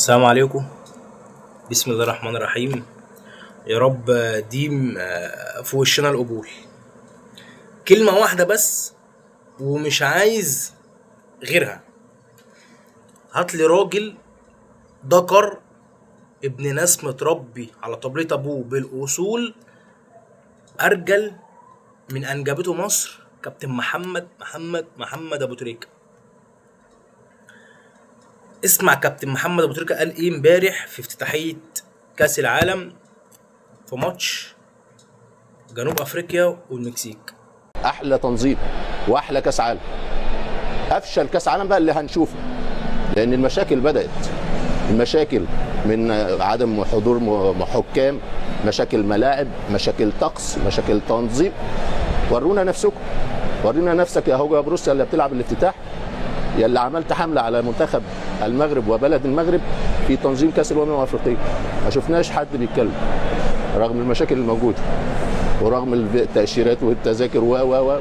السلام عليكم. بسم الله الرحمن الرحيم. يا رب ديم في وشنا القبول. كلمة واحدة بس ومش عايز غيرها. هاتلي راجل ذكر ابن ناس متربي على طبلية ابوه بالاصول، ارجل من انجبته مصر كابتن محمد ابو تريكة. اسمع كابتن محمد ابو تريكة قال ايه امبارح في افتتاحية كاس العالم في ماتش جنوب افريقيا والمكسيك. احلى تنظيم واحلى كاس عالم. افشل كاس عالم بقى اللي هنشوفه، لان المشاكل بدات. المشاكل من عدم حضور حكام، مشاكل ملاعب، مشاكل طقس، مشاكل تنظيم. ورونا نفسكم، ورينا نفسك يا هوجا بروسيا اللي بتلعب الافتتاح، يا اللي عملت حمله على منتخب المغرب وبلد المغرب في تنظيم كاس الامم الافريقيه. ما شفناش حد بيتكلم رغم المشاكل الموجوده ورغم التاشيرات والتذاكر و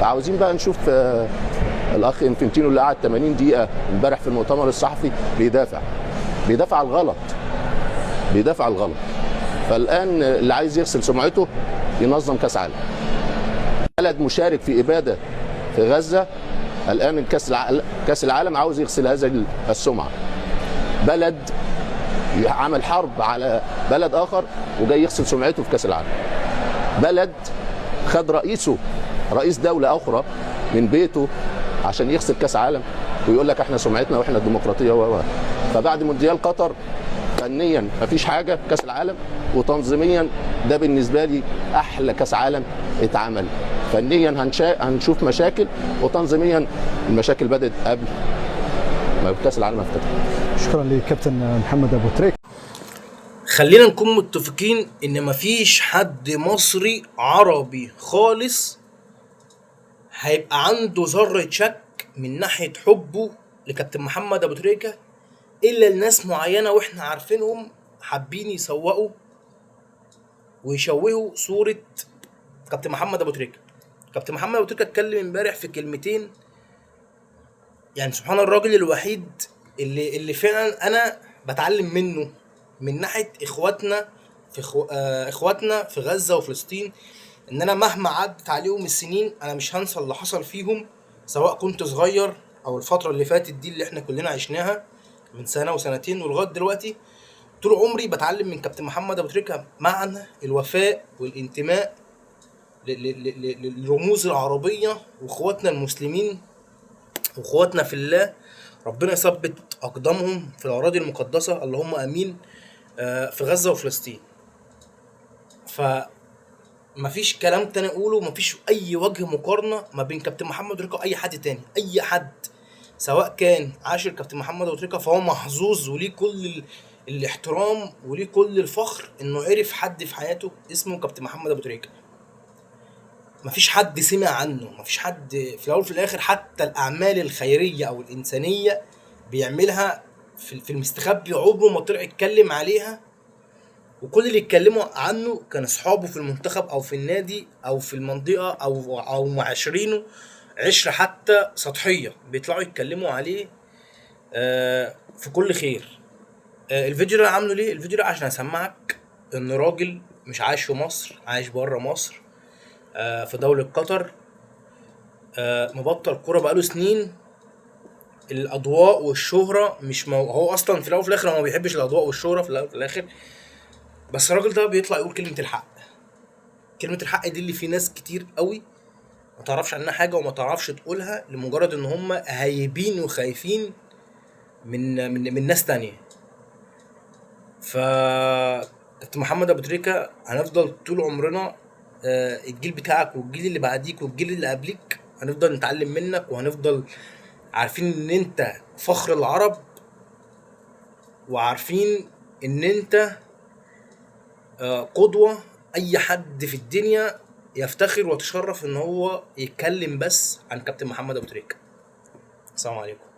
فعاوزين بقى نشوف الاخ انفنتينو اللي قعد 80 دقيقه امبارح في المؤتمر الصحفي بيدافع على الغلط. فالان اللي عايز يغسل سمعته ينظم كاس عالم. بلد مشارك في اباده في غزه، الان كاس العالم عاوز يغسل هذا السمعه. بلد عمل حرب على بلد اخر وجاي يغسل سمعته في كاس العالم. بلد خد رئيس دوله اخرى من بيته عشان يغسل كاس عالم ويقول لك احنا سمعتنا واحنا الديمقراطيه فبعد مونديال قطر فنيا مفيش حاجه كاس العالم، وتنظيميا ده بالنسبه لي احلى كاس عالم اتعمل. فنيا هنشوف مشاكل، وتنظيميا المشاكل بدات قبل ما كاس العالم افتتح. شكرا لكابتن محمد ابو تريكة. خلينا نكون متفقين ان مفيش حد مصري عربي خالص هيبقى عنده ذرة شك من ناحية حبه لكابتن محمد ابو تريكة الا الناس معينة واحنا عارفينهم حابين يسوقوا ويشوهوا صورة كابتن محمد ابو تريكة. كابتن محمد ابو تريكة اتكلم امبارح في كلمتين، يعني سبحان الراجل الوحيد اللي فعلا انا بتعلم منه من ناحيه اخواتنا في غزه وفلسطين. ان انا مهما عدت عليهم السنين انا مش هنسى اللي حصل فيهم، سواء كنت صغير او الفتره اللي فاتت دي اللي احنا كلنا عشناها من سنه وسنتين ولغايه دلوقتي. طول عمري بتعلم من كابتن محمد ابو تريكة معنى الوفاء والانتماء للرموز العربيه واخواتنا المسلمين واخواتنا في الله. ربنا يثبت اقدامهم في الاراضي المقدسه، اللهم امين. في غزه وفلسطين. فمفيش كلام تاني اقوله، مفيش اي وجه مقارنه ما بين كابتن محمد تريكة واي حد تاني. اي حد سواء كان عاشر كابتن محمد ابو تريكة فهو محظوظ وليه كل الاحترام وليه كل الفخر انه عرف حد في حياته اسمه كابتن محمد ابو تريكة. مفيش حد سمع عنه، مفيش حد في الاول في الاخر حتى الاعمال الخيريه او الانسانيه بيعملها في المستخبي عمره ما طلع يتكلم عليها. وكل اللي يتكلموا عنه كان اصحابه في المنتخب او في النادي او في المنطقه او معاشرينه عشره حتى سطحيه بيطلعوا يتكلموا عليه في كل خير. الفيديو ده عامله ليه؟ الفيديو ده عشان اسمعك ان راجل مش عايش في مصر، عايش بره مصر في دولة قطر، مبطل كورة بقاله سنين. الأضواء والشهرة مش هو أصلا في الأول وفي الآخر هو ما بيحبش الأضواء والشهرة في الأول وفي الآخر. بس الراجل ده بيطلع يقول كلمة الحق. كلمة الحق دي اللي في ناس كتير قوي ما تعرفش عنها حاجة وما تعرفش تقولها لمجرد إن هم هايبين وخايفين من ناس تانية. كابتن محمد أبو تريكة هنفضل طول عمرنا، الجيل بتاعك والجيل اللي بعديك والجيل اللي قبليك هنفضل نتعلم منك، وهنفضل عارفين ان انت فخر العرب، وعارفين ان انت قدوة اي حد في الدنيا يفتخر ويتشرف ان هو يتكلم بس عن كابتن محمد ابو تريكة. السلام عليكم.